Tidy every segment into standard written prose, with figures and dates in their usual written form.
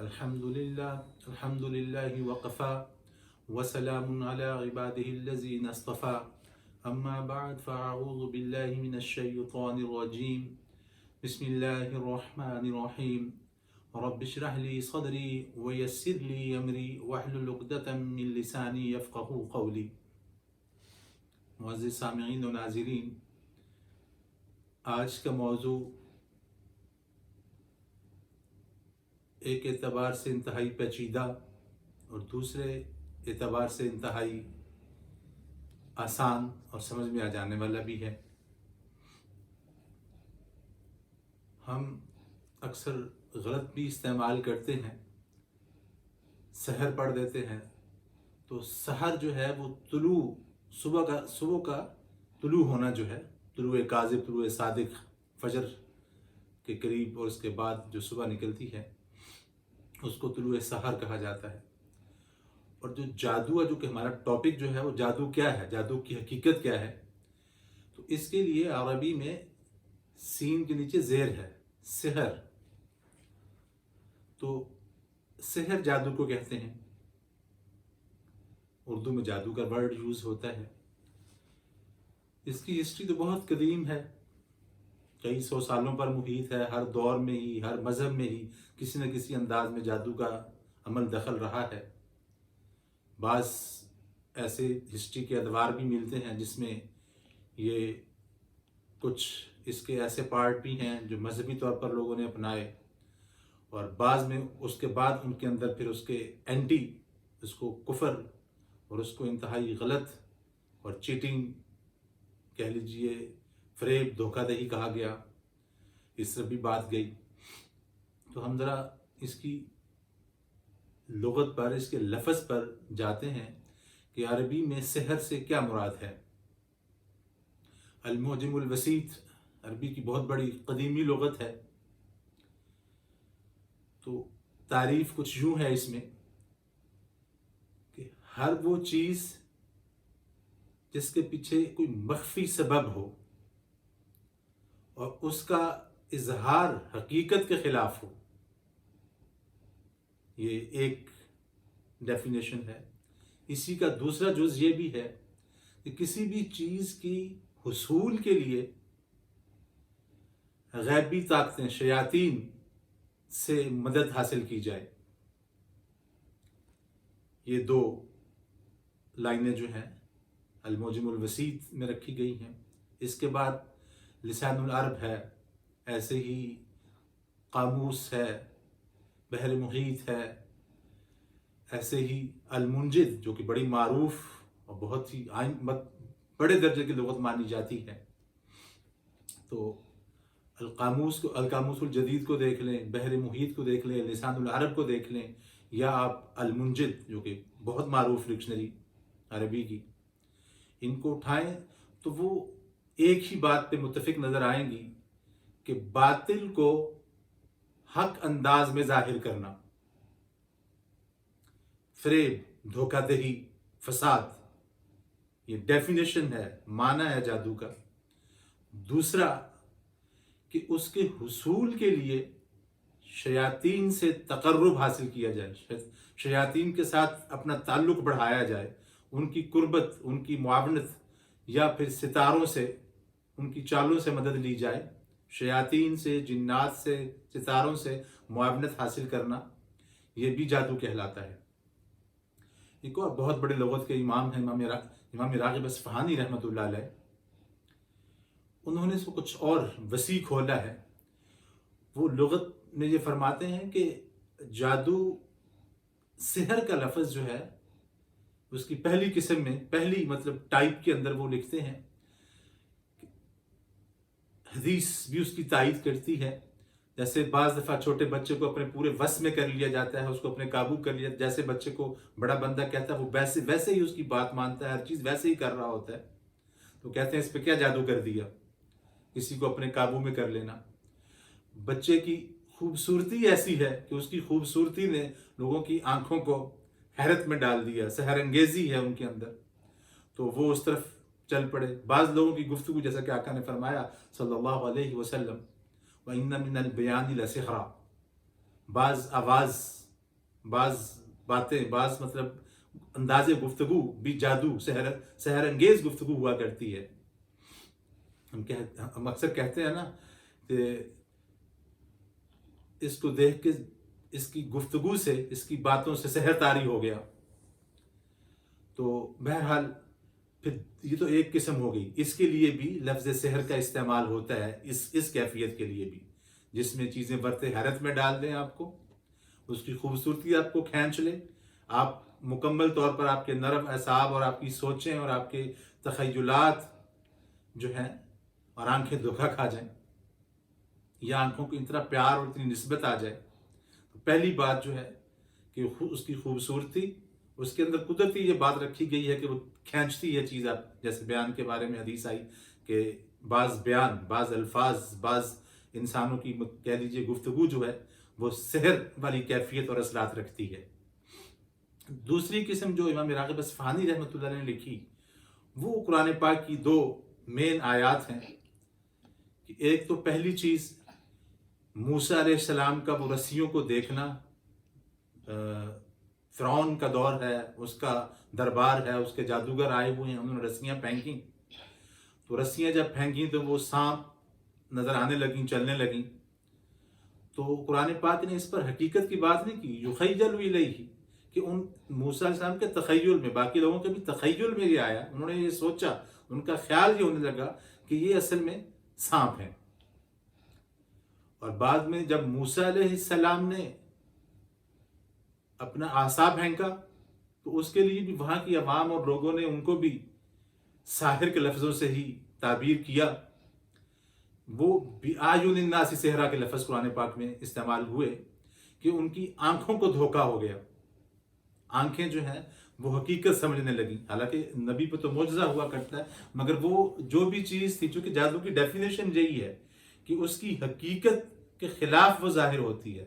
الحمد لله وقفا وسلام على عباده الذين اصطفى أما بعد فأعوذ بالله من الشيطان الرجيم بسم الله الرحمن الرحيم رب اشرح لي صدري ويسر لي أمري واحلل عقدة من لساني يفقهوا قولي. معزز سامعین و ناظرین، آج کا موضوع ایک اعتبار سے انتہائی پیچیدہ اور دوسرے اعتبار سے انتہائی آسان اور سمجھ میں آ جانے والا بھی ہے. ہم اکثر غلط بھی استعمال کرتے ہیں. سحر پڑھ دیتے ہیں تو سحر جو ہے وہ صبح کا طلوع ہونا جو ہے، طلوع کاذب، طلوع صادق، فجر کے قریب، اور اس کے بعد جو صبح نکلتی ہے اس کو طلوع سحر کہا جاتا ہے. اور جو جادو ہے، جو کہ ہمارا ٹاپک جو ہے وہ جادو کیا ہے، جادو کی حقیقت کیا ہے، تو اس کے لیے عربی میں سین کے نیچے زیر ہے، سحر. تو سحر جادو کو کہتے ہیں. اردو میں جادو کا ورڈ یوز ہوتا ہے. اس کی ہسٹری تو بہت قدیم ہے، کئی سو سالوں پر محیط ہے. ہر دور میں ہی، ہر مذہب میں ہی کسی نہ کسی انداز میں جادو کا عمل دخل رہا ہے. بعض ایسے ہسٹری کے ادوار بھی ملتے ہیں جس میں یہ کچھ اس کے ایسے پارٹ بھی ہیں جو مذہبی طور پر لوگوں نے اپنائے، اور بعض میں اس کے بعد ان کے اندر پھر اس کے اینٹی، اس کو کفر اور اس کو انتہائی غلط اور چیٹنگ کہہ لیجئے، فریب، دھوکہ دہی کہا گیا. اس طرح بھی بات گئی. تو ہم ذرا اس کی لغت پر، اس کے لفظ پر جاتے ہیں کہ عربی میں سحر سے کیا مراد ہے. المعجم الوسیط عربی کی بہت بڑی قدیمی لغت ہے. تو تعریف کچھ یوں ہے اس میں کہ ہر وہ چیز جس کے پیچھے کوئی مخفی سبب ہو اور اس کا اظہار حقیقت کے خلاف ہو. یہ ایک ڈیفینیشن ہے. اسی کا دوسرا جز یہ بھی ہے کہ کسی بھی چیز کی حصول کے لیے غیبی طاقتیں، شیاطین سے مدد حاصل کی جائے. یہ دو لائنیں جو ہیں المعجم الوسیط میں رکھی گئی ہیں. اس کے بعد لسان العرب ہے، ایسے ہی قاموس ہے، بحر محیط ہے، ایسے ہی المنجد جو کہ بڑی معروف اور بہت ہی بڑے درجے کی لغت مانی جاتی ہے. تو القاموس الجدید کو دیکھ لیں، بحر محیط کو دیکھ لیں، لسان العرب کو دیکھ لیں، یا آپ المنجد جو کہ بہت معروف ڈکشنری عربی کی، ان کو اٹھائیں تو وہ ایک ہی بات پہ متفق نظر آئیں گی کہ باطل کو حق انداز میں ظاہر کرنا، فریب، دھوکہ دہی، فساد، یہ ڈیفینیشن ہے، معنی ہے جادو کا. دوسرا کہ اس کے حصول کے لیے شیاطین سے تقرب حاصل کیا جائے، شیاطین کے ساتھ اپنا تعلق بڑھایا جائے، ان کی قربت، ان کی معاونت، یا پھر ستاروں سے، ان کی چالوں سے مدد لی جائے. شیاطین سے، جنات سے، ستاروں سے معاونت حاصل کرنا، یہ بھی جادو کہلاتا ہے. ایک اور بہت بڑے لغت کے امام ہیں امام راغب اصفہانی رحمۃ اللہ علیہ. انہوں نے اس کو کچھ اور وسیع کھولا ہے. وہ لغت میں یہ فرماتے ہیں کہ جادو، سحر کا لفظ جو ہے اس کی پہلی قسم میں، پہلی مطلب ٹائپ کے اندر وہ لکھتے ہیں، حدیث بھی اس کی تائید کرتی ہے. جیسے بعض دفعہ چھوٹے بچے کو اپنے پورے وس میں کر لیا جاتا ہے، اس کو اپنے قابو کر لیا، جیسے بچے کو بڑا بندہ کہتا ہے وہ ویسے ہی اس کی بات مانتا ہے، ہر چیز ویسے ہی کر رہا ہوتا ہے. تو کہتے ہیں اس پہ کیا جادو کر دیا، کسی کو اپنے قابو میں کر لینا. بچے کی خوبصورتی ایسی ہے کہ اس کی خوبصورتی نے لوگوں کی آنکھوں کو حیرت میں ڈال دیا، سحر انگیزی ہے ان کے اندر، تو وہ اس طرف چل پڑے. بعض لوگوں کی گفتگو، جیسا کہ آقا نے فرمایا صلی اللہ علیہ وسلم، وَإِنَّ مِنَ الْبِيَانِ لَسِحْرًا، بعض آواز بعض باتیں بعض مطلب انداز گفتگو بھی جادو سحر انگیز گفتگو ہوا کرتی ہے. ہم اکثر کہتے ہیں نا کہ اس کو دیکھ کے اس کی گفتگو سے اس کی باتوں سے سحر طاری ہو گیا. تو بہرحال پھر یہ تو ایک قسم ہو گئی. اس کے لیے بھی لفظ سحر کا استعمال ہوتا ہے اس کیفیت کے لیے بھی، جس میں چیزیں برتے حیرت میں ڈال دیں، آپ کو اس کی خوبصورتی آپ کو کھینچ لے، آپ مکمل طور پر آپ کے نرم اعصاب اور آپ کی سوچیں اور آپ کے تخیلات جو ہیں اور آنکھیں دھوکہ کھا جائیں، یا آنکھوں کو اتنا پیار اور اتنی نسبت آ جائے. تو پہلی بات جو ہے کہ اس کی خوبصورتی، اس کے اندر قدرتی یہ بات رکھی گئی ہے کہ وہ کھینچتی ہے چیز. آپ جیسے بیان کے بارے میں حدیث آئی کہ بعض بیان، بعض الفاظ، بعض انسانوں کی کہہ لیجیے گفتگو جو ہے وہ سحر والی کیفیت اور اثرات رکھتی ہے. دوسری قسم جو امام راغب اصفہانی رحمۃ اللہ علیہ نے لکھی، وہ قرآن پاک کی دو مین آیات ہیں. کہ ایک تو پہلی چیز موسیٰ علیہ السلام کا وہ رسیوں کو دیکھنا، فرعون کا دور ہے، اس کا دربار ہے، اس کے جادوگر آئے ہوئے ہیں، انہوں نے رسیاں پھینکیں. تو رسیاں جب پھینکیں تو وہ سانپ نظر آنے لگیں، چلنے لگیں. تو قرآن پاک نے اس پر حقیقت کی بات نہیں کی، یخیل الیہ، کہ ان موسیٰ علیہ السلام کے تخیل میں، باقی لوگوں کے بھی تخیل میں یہ آیا، انہوں نے یہ سوچا، ان کا خیال یہ ہونے لگا کہ یہ اصل میں سانپ ہیں. اور بعد میں جب موسیٰ علیہ السلام نے اپنا عصا پھینکا تو اس کے لیے بھی وہاں کی عوام اور لوگوں نے ان کو بھی ساحر کے لفظوں سے ہی تعبیر کیا. وہ بِأَعْيُنِ النَّاسِ صحرا کے لفظ قرآن پاک میں استعمال ہوئے کہ ان کی آنکھوں کو دھوکہ ہو گیا، آنکھیں جو ہیں وہ حقیقت سمجھنے لگیں. حالانکہ نبی پہ تو معجزہ ہوا کرتا ہے، مگر وہ جو بھی چیز تھی، چونکہ جادو کی ڈیفینیشن یہی ہے کہ اس کی حقیقت کے خلاف وہ ظاہر ہوتی ہے،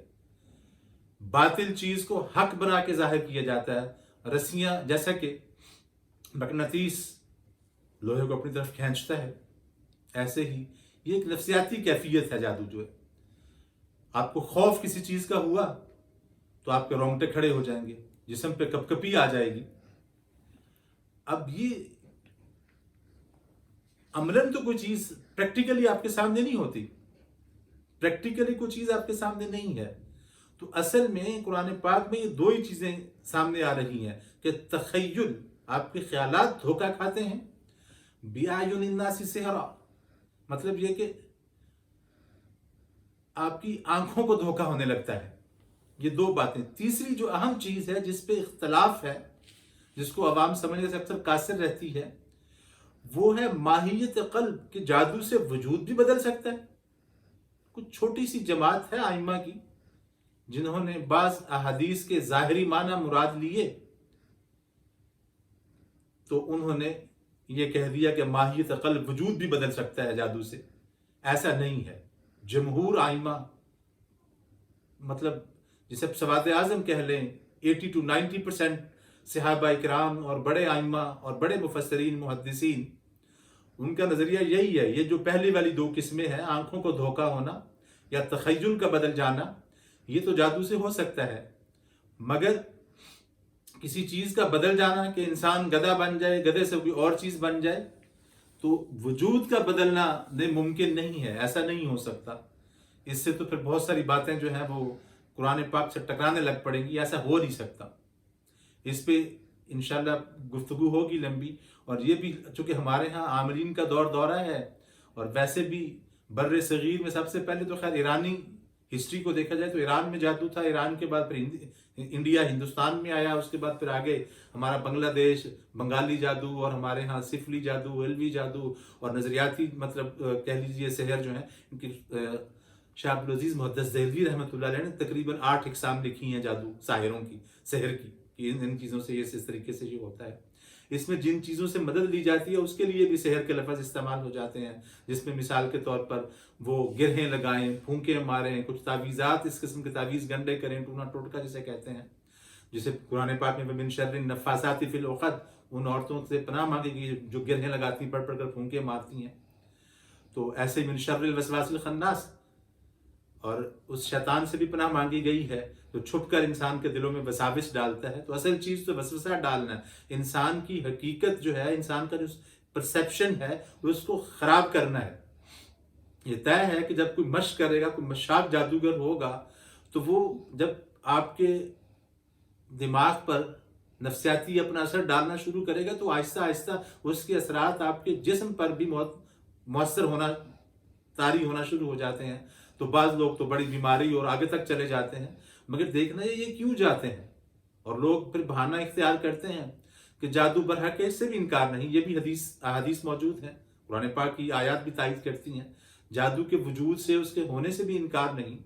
باطل چیز کو حق بنا کے ظاہر کیا جاتا ہے. رسیاں جیسا کہ مقناطیس لوہے کو اپنی طرف کھینچتا ہے، ایسے ہی یہ ایک نفسیاتی کیفیت ہے جادو جو ہے. آپ کو خوف کسی چیز کا ہوا تو آپ کے رونگٹے کھڑے ہو جائیں گے، جسم پہ کپ کپی آ جائے گی. اب یہ عملاً تو کوئی چیز پریکٹیکلی آپ کے سامنے نہیں ہوتی، پریکٹیکلی کوئی چیز آپ کے سامنے نہیں ہے. تو اصل میں قرآن پاک میں یہ دو ہی چیزیں سامنے آ رہی ہیں کہ تخیل، آپ کے خیالات دھوکہ کھاتے ہیں، بِأَعْيُنِ النَّاسِ سِحْرًا، مطلب یہ کہ آپ کی آنکھوں کو دھوکہ ہونے لگتا ہے. یہ دو باتیں. تیسری جو اہم چیز ہے جس پہ اختلاف ہے، جس کو عوام سمجھنے سے اکثر قاصر رہتی ہے، وہ ہے ماہیت قلب، کہ جادو سے وجود بھی بدل سکتا ہے. کچھ چھوٹی سی جماعت ہے ائمہ کی جنہوں نے بعض احادیث کے ظاہری معنی مراد لیے تو انہوں نے یہ کہہ دیا کہ ماہیت قلب، وجود بھی بدل سکتا ہے جادو سے. ایسا نہیں ہے. جمہور ائمہ، مطلب جسے سواد اعظم کہہ لیں، 80 to 90% صحابہ کرام اور بڑے ائمہ اور بڑے مفسرین محدثین، ان کا نظریہ یہی ہے. یہ جو پہلی والی دو قسمیں ہیں، آنکھوں کو دھوکہ ہونا یا تخیل کا بدل جانا، یہ تو جادو سے ہو سکتا ہے، مگر کسی چیز کا بدل جانا کہ انسان گدھا بن جائے، گدھے سے کوئی اور چیز بن جائے، تو وجود کا بدلنا ممکن نہیں ہے، ایسا نہیں ہو سکتا. اس سے تو پھر بہت ساری باتیں جو ہیں وہ قرآن پاک سے ٹکرانے لگ پڑیں گی، ایسا ہو نہیں سکتا. اس پہ انشاءاللہ گفتگو ہوگی لمبی. اور یہ بھی چونکہ ہمارے ہاں عامرین کا دورہ ہے، اور ویسے بھی بر صغیر میں سب سے پہلے تو خیر ایرانی ہسٹری کو دیکھا جائے تو ایران میں جادو تھا، ایران کے بعد پھر انڈیا ہندوستان میں آیا، اس کے بعد پھر آگے ہمارا بنگلہ دیش، بنگالی جادو، اور ہمارے ہاں سفلی جادو، علوی جادو، اور نظریاتی مطلب کہہ لیجیے سحر جو ہیں ان کی شاہ عبدالعزیز محدث دہلوی رحمۃ اللہ علیہ نے تقریباً 8 اقسام لکھی ہیں جادو ساحروں کی، سحر کی، کہ ان چیزوں سے یہ اس طریقے سے یہ ہوتا ہے. اس میں جن چیزوں سے مدد لی جاتی ہے اس کے لیے بھی سحر کے لفظ استعمال ہو جاتے ہیں، جس میں مثال کے طور پر وہ گرہیں لگائیں، پھونکیں ماریں، کچھ تعویذات، اس قسم کے تعویذ گنڈے کریں، ٹونا ٹوٹکا جسے کہتے ہیں، جسے قرآن پاک میں من شر النفاثات فی العقد، ان عورتوں سے پناہ مانگے گی جو گرہیں لگاتی، پڑھ پڑھ کر پھونکیں مارتی ہیں. تو ایسے من شر الوسواس الخناس. اور اس شیطان سے بھی پناہ مانگی گئی ہے جو چھپ کر انسان کے دلوں میں وساوس ڈالتا ہے۔ تو اصل چیز تو وسوسہ ڈالنا ہے، انسان کی حقیقت جو ہے، انسان کا جو پرسیپشن ہے اس کو خراب کرنا ہے۔ یہ طے ہے کہ جب کوئی مشق کرے گا، کوئی مشاق جادوگر ہوگا، تو وہ جب آپ کے دماغ پر نفسیاتی اپنا اثر ڈالنا شروع کرے گا تو آہستہ آہستہ اس کے اثرات آپ کے جسم پر بھی مؤثر ہونا، طاری ہونا شروع ہو جاتے ہیں۔ تو بعض لوگ تو بڑی بیماری اور آگے تک چلے جاتے ہیں، مگر دیکھنا یہ کیوں جاتے ہیں؟ اور لوگ پھر بہانہ اختیار کرتے ہیں کہ جادو برحق ہے، اس سے بھی انکار نہیں، یہ بھی احادیث موجود ہیں، قرآن پاک کی آیات بھی تائید کرتی ہیں، جادو کے وجود سے، اس کے ہونے سے بھی انکار نہیں،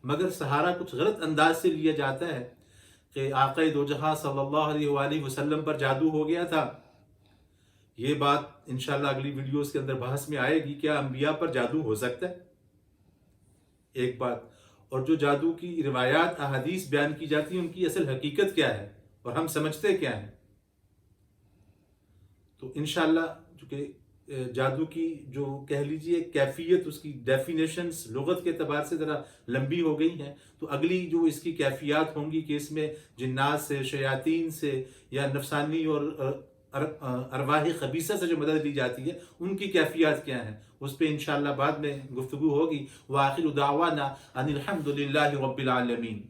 مگر سہارا کچھ غلط انداز سے لیا جاتا ہے کہ آقا دو جہاں صلی اللہ علیہ وآلہ وسلم پر جادو ہو گیا تھا۔ یہ بات انشاءاللہ اگلی ویڈیوز کے اندر بحث میں آئے گی، کیا انبیاء پر جادو ہو سکتا ہے؟ ایک بات، اور جو جادو کی روایات احادیث بیان کی جاتی ہیں ان کی اصل حقیقت کیا ہے اور ہم سمجھتے کیا ہیں؟ تو انشاءاللہ چونکہ جادو کی جو کہہ لیجئے کیفیت، اس کی ڈیفینیشنز لغت کے اعتبار سے ذرا لمبی ہو گئی ہیں، تو اگلی جو اس کی کیفیات ہوں گی کہ اس میں جنات سے، شیاطین سے یا نفسانی اور ارواح خبیثہ سے جو مدد لی جاتی ہے ان کی کیفیات کیا ہیں، اس پہ انشاءاللہ بعد میں گفتگو ہوگی۔ وآخر دعوانا ان الحمد للہ رب العالمین۔